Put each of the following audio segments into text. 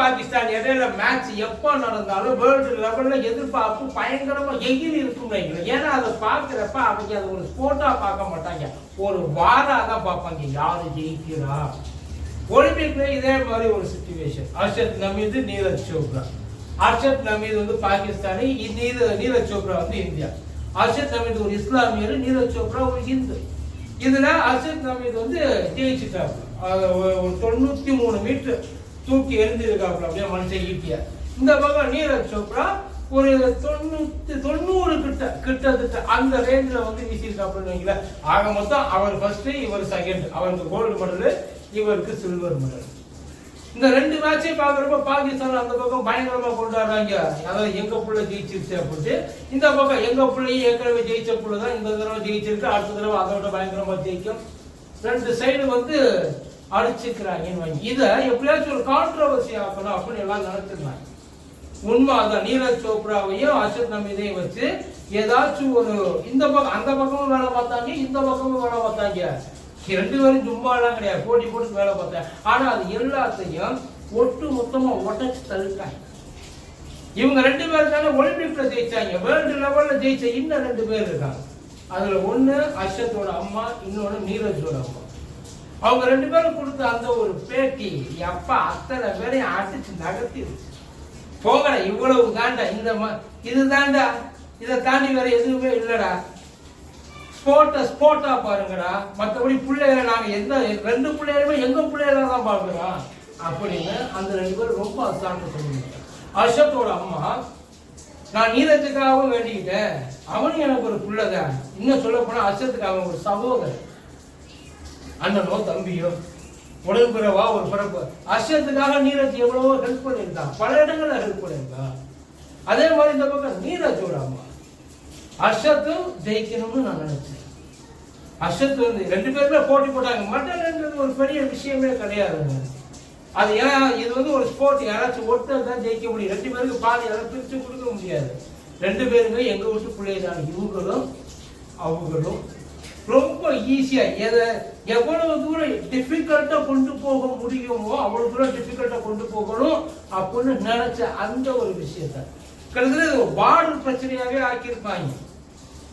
பாகிஸ்தான் இடையில மேட்ச் எப்போ நடந்தாலும் வேர்ல்டு லெவல்ல எதிர்பார்ப்பு பயங்கரமா எகிரி இருக்கும். ஏன்னா அதை பார்க்கிறப்ப அவங்க அதை ஒரு ஸ்போர்ட்டா பார்க்க மாட்டாங்க, ஒரு வாரா தான் பார்ப்பாங்க யாரு ஜெயிக்கிறா. ஒலிம்பிக்ல இதே மாதிரி ஒரு சிச்சுவேஷன். ஹர்ஷத் நமீது, நீரஜ் சோப்ரா. ஹர்ஷத் நமீது வந்து பாகிஸ்தானி, நீரஜ் சோப்ரா வந்து இந்தியா. ஹர்ஷத் நமீது ஒரு இஸ்லாமியர், நீரஜ் சோப்ரா ஒரு ஹிந்து. இதுல ஹர்ஷத் நமீது வந்து ஜெயிச்சுட்டாரு. ஒரு 93 மீட்டர் தூக்கி எரிஞ்சிருக்காப்புல அப்படியே மனுஷன் ஈட்டியா. இந்த பக்கம் நீரஜ் சோப்ரா ஒரு 90 கிட்டத்தட்ட அந்த ரேஞ்சில் வந்து வீசியிருக்காப்புன்னு வைங்களேன். ஆக மொத்தம் அவர் ஃபர்ஸ்ட், இவர் செகண்ட். அவருக்கு கோல்டு மெடல், இவருக்கு சில்வர் மெடல். இந்த 2 மேட்சையும் பார்க்குறப்ப பாகிஸ்தான் அந்த பக்கம் பயங்கரமா கொண்டாடுறாங்க, அதாவது எங்க புள்ள ஜெயிச்சிருச்சு அப்படின்ட்டு. இந்த பக்கம் எங்க பிள்ளையும் ஏற்கனவே ஜெயிச்ச புள்ள தான் இந்த தடவை ஜெயிச்சிருக்கு, அடுத்த தடவை அதை விட பயங்கரமா ஜெயிக்கும். 2 சைடு வந்து அடிச்சுக்கிறாங்க. இதை எப்படியாச்சும் ஒரு கான்ட்ரவர்சி ஆக்கணும் அப்படின்னு எல்லாம் நினைச்சிருந்தாங்க. உண்மை அதான். நீரஜ் சோப்ராவையும் ஹர்ஷத் நமீதையும் வச்சு ஏதாச்சும் ஒரு இந்த பக்கம் அந்த பக்கமும் வேலை பார்த்தாங்க, இந்த பக்கமும் வேலை பார்த்தாங்க. 2 பேரும் சும்மாலாம் கிடையாது, போட்டி போட்டு வேலை பார்த்தாங்க. ஆனா அது எல்லாத்தையும் ஒட்டு மொத்தமா உடச்சு தள்ளிட்டாங்க. இவங்க 2 பேர் தானே ஒலிம்பிக்ல ஜெயிச்சாங்க. வேர்ல்டு லெவல்ல ஜெயிச்ச இன்னும் 2 பேர் இருக்காங்க. அதுல ஒண்ணு ஹர்ஷத்தோட அம்மா, இன்னொன்னு நீரஜோட அம்மா. அவங்க 2 பேரும் கொடுத்த அந்த ஒரு பேட்டி அப்பா அத்தனை பேரையும் அடிச்சு நகர்த்திடுச்சு. போகல, இவ்வளவு தாண்டா, இந்த இது தாண்டா, இதை தாண்டி வேற எதுவுமே இல்லடா. ஸ்போர்ட்டா பாருங்கடா, மற்றபடி பிள்ளைகளை நாங்க எந்த 2 பிள்ளைகளுமே எங்க பிள்ளைகள தான் பாக்குறோம் அப்படின்னு அந்த 2 பேரும் ரொம்ப அசால்ட்டா சொல்லுங்க. ஹர்ஷத்தோட அம்மா, நான் நீரஜுக்காகவும் வேண்டிக்கிட்டேன், அவனும் எனக்கு ஒரு பிள்ளைதான். இன்னும் சொல்ல போனா ஹர்ஷத்துக்கு அவன் ஒரு சகோதரன், அண்ணனோ தம்பியோ உடன்பிறவா ஒரு பிறப்பு. ஹர்ஷத்துக்காக நீரஜ் எவ்வளவோ ஹெல்ப் பண்ணியிருந்தான், பல இடங்கள்ல ஹெல்ப் பண்ணியிருந்தான். அதே மாதிரி இந்த பக்கம் நீரஜோட அம்மா, ஹர்ஷத்தும் ஜெயிக்கணும்னு நான் நினைச்சேன். ஹர்ஷத் வந்து 2 பேருமே போட்டி போட்டாங்க. மட்டன்ன்றது ஒரு பெரிய விஷயமே கிடையாதுங்க. அது ஏன்னா இது வந்து ஒரு ஸ்போர்ட், யாராச்சும் ஒருத்தர் தான் ஜெயிக்க முடியும். 2 பேருக்கு பாதி யாரும் பிரிச்சு கொடுக்க முடியாது. 2 பேருமே எங்க வீட்டு பிள்ளைதான். இவங்களும் அவங்களும் ரொம்ப ஈஸியா எவ்வளவு தூரம் டிஃபிகல்ட்டா கொண்டு போக முடியுமோ அவ்வளவு தூரம் டிஃபிகல்ட்டா கொண்டு போகணும் அப்படின்னு நினைச்ச அந்த ஒரு விஷயத்த கிட்டத்தட்ட பார்டர் பிரச்சனையாவே ஆக்கியிருப்பாங்க.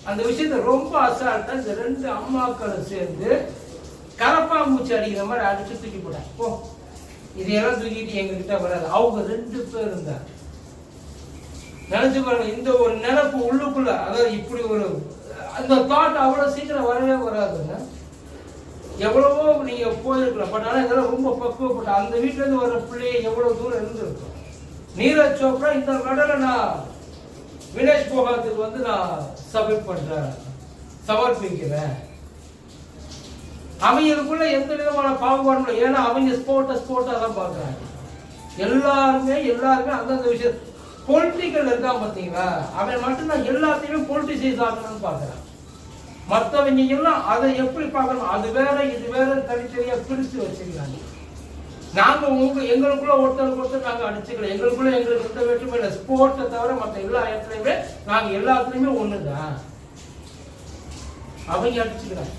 அந்த விஷயத்த ரொம்ப அசால்ட்டா இந்த 2 அம்மாக்களும் சேர்ந்து கரப்பாம்பூச்சி அடிக்கிற மாதிரி அடிச்சு தூக்கி போட்டாங்க. ஓ, இதையெல்லாம் தூக்கிட்டு எங்க கிட்ட வராது. அவங்க 2 பேர் இருந்தாங்க. நினைச்சு பாருங்க, இந்த ஒரு நினைப்பு உள்ளுக்குள்ள, அதாவது இப்படி ஒரு அந்த தாட் அவ்வளவு சீக்கிரம் வரவே வராதுங்க. எவ்வளவோ நீங்க போயிருக்கலாம், பட் ஆனா இதெல்லாம் ரொம்ப பக்குவப்பட்ட அந்த வீட்டுல இருந்து வர்ற பிள்ளைய எவ்வளவு தூரம் இருந்திருக்கும். நீரஜ் சோப்ரா இந்த மெடலை நான் வினேஷ் போகாத்துக்கு வந்து நான் சப்மிட் பண்றேன், சமர்ப்பிக்கிறேன். அவங்களுக்குள்ள எந்த விதமான பாகுபாடும் இல்லை. ஏன்னா அவங்க ஸ்போர்ட்டா தான் பாக்குறாங்க. எல்லாருமே அந்தந்த விஷயம் பொலிட்டிக்கல் இருக்கா பாத்தீங்களா, அவன் மட்டும்தான் எல்லாத்தையுமே பொலிட்டிசைஸ் ஆகணும்னு பாக்குறான். மற்றவங்க எல்லாம் அதை எப்படி பார்க்கணும், அது வேற இது வேற தனித்தனியா பிரிச்சு வச்சுக்கிறாங்க. நாங்க எங்களுக்குள்ள ஒருத்தருக்கு நாங்க அடிச்சுக்கலாம். எங்களுக்குள்ள எங்களுக்கு எந்த வேற்றுமை இல்லை. ஸ்போர்ட்டை தவிர மற்ற எல்லா இடத்துலயுமே நாங்க எல்லாத்துலயுமே ஒண்ணுதான். அவங்க அடிச்சுக்கிறாங்க,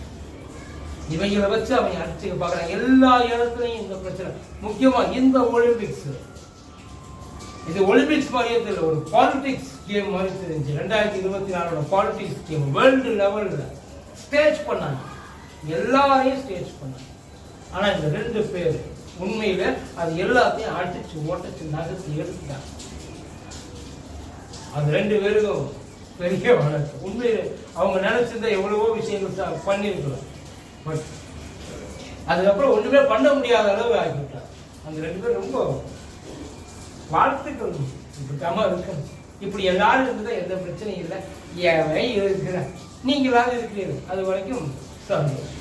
இவங்களை வச்சு அவங்க அடிச்சுக்க பாக்குறாங்க. எல்லா இடத்துலயும் இந்த பிரச்சனை. முக்கியமா இந்த ஒலிம்பிக்ஸ், இது ஒலிம்பிக்ஸ் மாதிரியே தெரியல, ஒரு பாலிடிக்ஸ் கேம் மாதிரி தெரிஞ்சு. 2024 பாலிடிக்ஸ் கேம் வேர்ல்டு லெவல்ல ஸ்டேஜ் பண்ணாங்க, எல்லாரையும் ஸ்டேஜ் பண்ணாங்க. ஆனா இந்த 2 பேர் உண்மையில அது எல்லாத்தையும் அடிச்சு ஓட்டச்சு நகர்த்தி எடுத்துட்டாங்க. அது 2 பேருக்கும் பெரிய வழக்கு. உண்மையில அவங்க நினைச்சிருந்தா எவ்வளவோ விஷயங்கள் பண்ணிருக்கலாம், பட் அதுக்கப்புறம் ஒண்ணுமே பண்ண முடியாத அளவு ஆகிவிட்டாங்க. அந்த 2 பேர் ரொம்ப வாழ்த்துக்கள். இப்படிக்காம இருக்கணும். இப்படி எல்லாரும் இருந்ததா எந்த பிரச்சனையும் இல்லை. ஏன் இருக்கிறேன், நீங்களாவது இருக்கிறீர்கள், அது வரைக்கும் சந்தோஷம்.